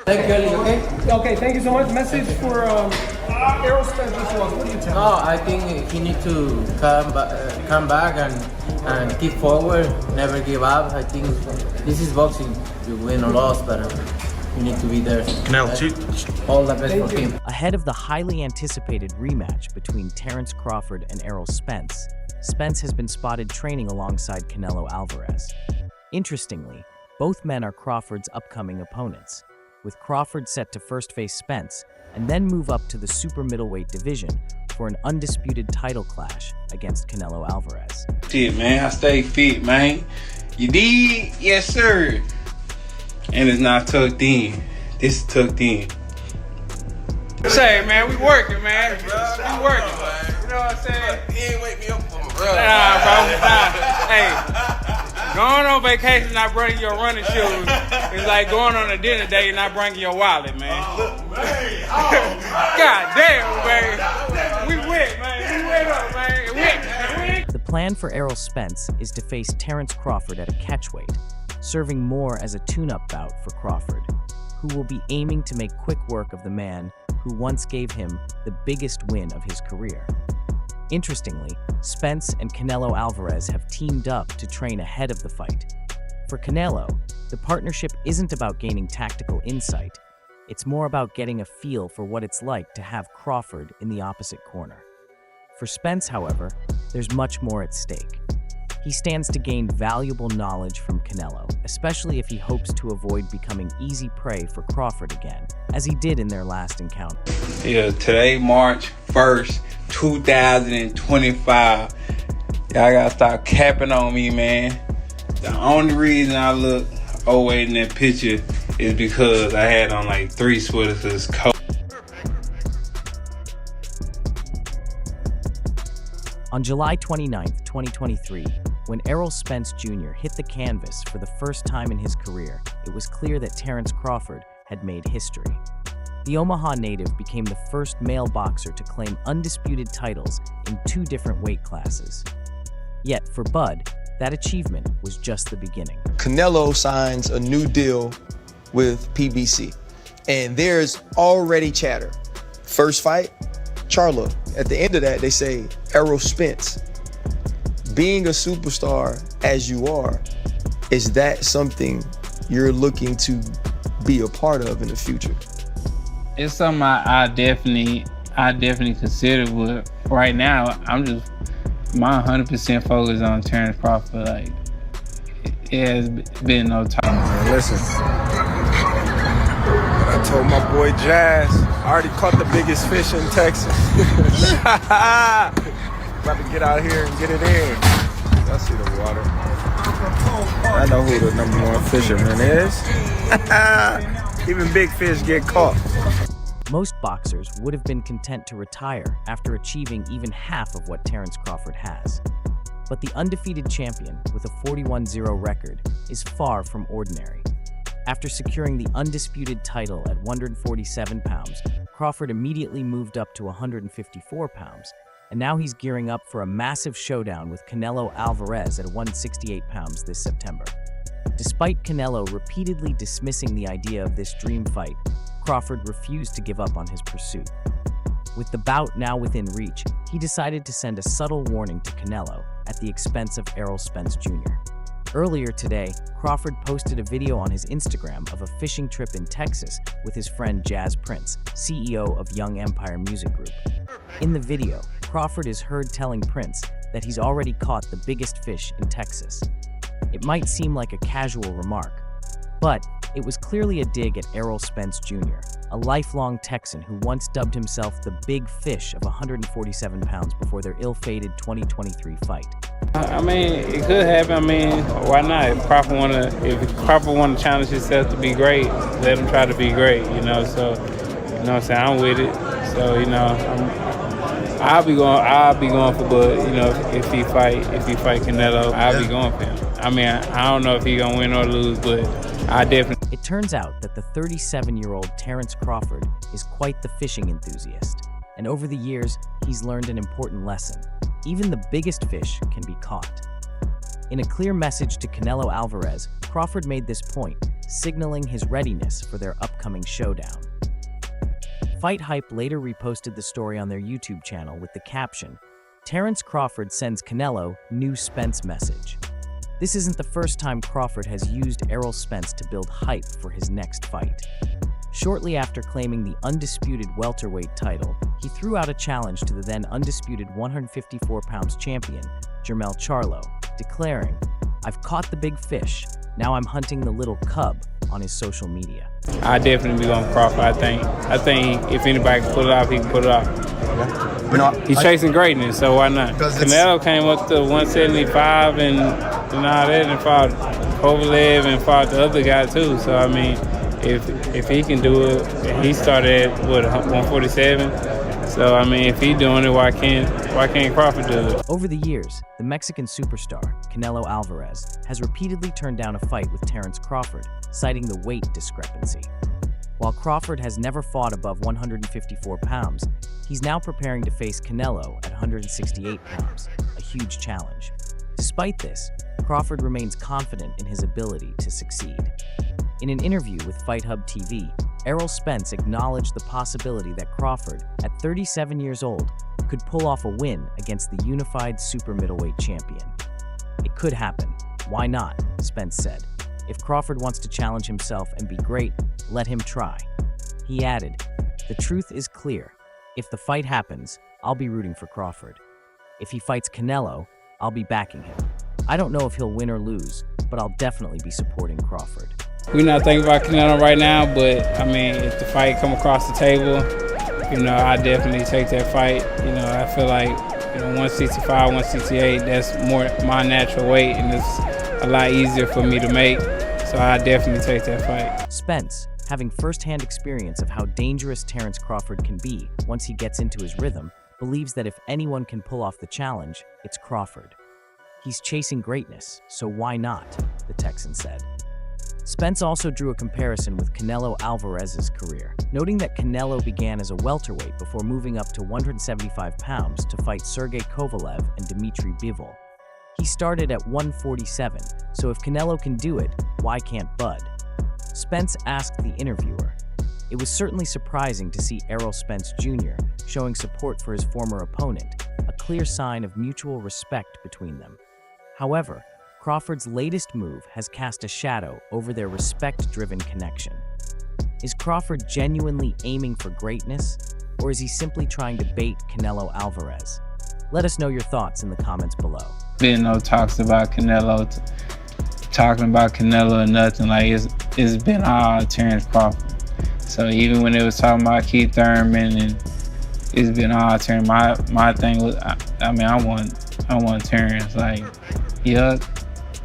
Thank you, Ali, okay? Okay, thank you so much. Message for Errol Spence Jr. What do you tell him? No, I think he needs to come back and keep forward, never give up. I think this is boxing. You win or lose, but you need to be there. All the best for him. Ahead of the highly anticipated rematch between Terence Crawford and Errol Spence, Spence has been spotted training alongside Canelo Alvarez. Interestingly, both men are Crawford's upcoming opponents, with Crawford set to first face Spence and then move up to the super middleweight division for an undisputed title clash against Canelo Alvarez. Shit, man, I stay fit, man. You did? Yes, sir. And it's not tucked in. This is tucked in. Say, man, we working, man. We working. You know what I'm saying? He ain't wake me up for my brother. Nah, bro. Nah. Hey, going on vacation, not bringing your running shoes. It's like going on a dinner date and not bringing your wallet, man. Oh, man. Oh, man. God damn, man. We wet, man. We wet up, man. Wet. The plan for Errol Spence is to face Terence Crawford at a catchweight, serving more as a tune-up bout for Crawford, who will be aiming to make quick work of the man who once gave him the biggest win of his career. Interestingly, Spence and Canelo Alvarez have teamed up to train ahead of the fight. For Canelo, the partnership isn't about gaining tactical insight. It's more about getting a feel for what it's like to have Crawford in the opposite corner. For Spence, however, there's much more at stake. He stands to gain valuable knowledge from Canelo, especially if he hopes to avoid becoming easy prey for Crawford again, as he did in their last encounter. Yeah, today, March 1st, 2025. Y'all gotta stop capping on me, man. The only reason I look overweight in that picture is because I had on like 3 sweaters this coat. On July 29, 2023, when Errol Spence Jr. hit the canvas for the first time in his career, it was clear that Terence Crawford had made history. The Omaha native became the first male boxer to claim undisputed titles in 2 different weight classes. Yet, for Bud, that achievement was just the beginning. Canelo signs a new deal with PBC, and there's already chatter. First fight, Charlo. At the end of that, they say, Errol Spence. Being a superstar as you are, is that something you're looking to be a part of in the future? It's something I definitely consider, but right now my 100% focus on Terence Crawford. Like, it has been no time. Listen, I told my boy Jazz, I already caught the biggest fish in Texas. About to get out here and get it in. I see the water. I know who the #1 fisherman is. Even big fish get caught. Most boxers would have been content to retire after achieving even half of what Terence Crawford has. But the undefeated champion with a 41-0 record is far from ordinary. After securing the undisputed title at 147 pounds, Crawford immediately moved up to 154 pounds, and now he's gearing up for a massive showdown with Canelo Alvarez at 168 pounds this September. Despite Canelo repeatedly dismissing the idea of this dream fight, Crawford refused to give up on his pursuit. With the bout now within reach, he decided to send a subtle warning to Canelo at the expense of Errol Spence Jr. Earlier today, Crawford posted a video on his Instagram of a fishing trip in Texas with his friend Jazz Prince, CEO of Young Empire Music Group. In the video, Crawford is heard telling Prince that he's already caught the biggest fish in Texas. It might seem like a casual remark, but it was clearly a dig at Errol Spence Jr., a lifelong Texan who once dubbed himself the Big Fish of 147 pounds before their ill-fated 2023 fight. I mean, it could happen. I mean, why not? If Crawford want to challenge himself to be great, let him try to be great, you know. So, you know what I'm saying? I'm with it. So, you know, I'll be going for Bud. You know, if he fight Canelo, I'll be going for him. I mean, I don't know if he's gonna win or lose, but I definitely. It turns out that the 37-year-old Terence Crawford is quite the fishing enthusiast, and over the years, he's learned an important lesson. Even the biggest fish can be caught. In a clear message to Canelo Alvarez, Crawford made this point, signaling his readiness for their upcoming showdown. Fight Hype later reposted the story on their YouTube channel with the caption, "Terence Crawford sends Canelo new Spence message." This isn't the first time Crawford has used Errol Spence to build hype for his next fight. Shortly after claiming the undisputed welterweight title, he threw out a challenge to the then undisputed 154 pounds champion, Jermell Charlo, declaring, "I've caught the big fish, now I'm hunting the little cub," on his social media. I definitely be going Crawford. I think if anybody can pull it off, he can pull it off. He's chasing greatness, so why not? Canelo came up to 175 and all that, and fought Kovalev and fought the other guy too. So I mean, if he can do it, he started at 147. So I mean, if he's doing it, why can't Crawford do it? Over the years, the Mexican superstar, Canelo Alvarez, has repeatedly turned down a fight with Terence Crawford, citing the weight discrepancy. While Crawford has never fought above 154 pounds, he's now preparing to face Canelo at 168 pounds, a huge challenge. Despite this, Crawford remains confident in his ability to succeed. In an interview with Fight Hub TV, Errol Spence acknowledged the possibility that Crawford, at 37 years old, could pull off a win against the unified super middleweight champion. "It could happen. Why not?" Spence said. "If Crawford wants to challenge himself and be great, let him try." He added, "The truth is clear. If the fight happens, I'll be rooting for Crawford. If he fights Canelo, I'll be backing him. I don't know if he'll win or lose, but I'll definitely be supporting Crawford." We're not thinking about Canelo right now, but I mean, if the fight come across the table, I definitely take that fight. I feel like 165, 168, that's more my natural weight, and it's a lot easier for me to make. So I definitely take that fight. Spence, having first-hand experience of how dangerous Terence Crawford can be once he gets into his rhythm, believes that if anyone can pull off the challenge, it's Crawford. "He's chasing greatness, so why not?" the Texan said. Spence also drew a comparison with Canelo Alvarez's career, noting that Canelo began as a welterweight before moving up to 175 pounds to fight Sergey Kovalev and Dmitry Bivol. He started at 147, so if Canelo can do it, why can't Bud? Spence asked the interviewer. It was certainly surprising to see Errol Spence Jr. showing support for his former opponent, a clear sign of mutual respect between them. However, Crawford's latest move has cast a shadow over their respect-driven connection. Is Crawford genuinely aiming for greatness, or is he simply trying to bait Canelo Alvarez? Let us know your thoughts in the comments below. Been no talks about Canelo, talking about Canelo or nothing. Like it's been all Terence Crawford. So even when it was talking about Keith Thurman, and it's been all Terence. My thing was, I want Terence. Like, yeah,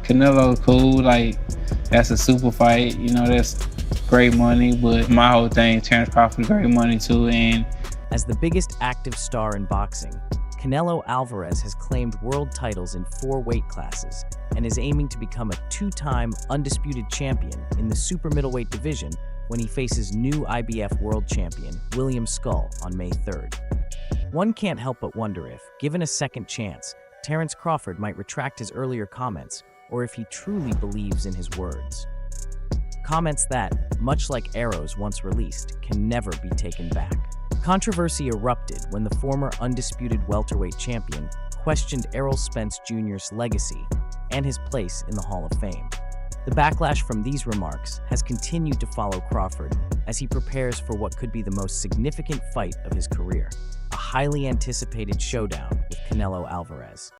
Canelo cool. Like, that's a super fight. That's great money. But my whole thing, Terence Crawford, great money too. And as the biggest active star in boxing, Canelo Alvarez has claimed world titles in 4 weight classes and is aiming to become a 2-time undisputed champion in the super middleweight division when he faces new IBF world champion William Skull on May 3rd. One can't help but wonder if, given a second chance, Terence Crawford might retract his earlier comments, or if he truly believes in his words. Comments that, much like arrows once released, can never be taken back. Controversy erupted when the former undisputed welterweight champion questioned Errol Spence Jr.'s legacy and his place in the Hall of Fame. The backlash from these remarks has continued to follow Crawford as he prepares for what could be the most significant fight of his career, a highly anticipated showdown with Canelo Alvarez.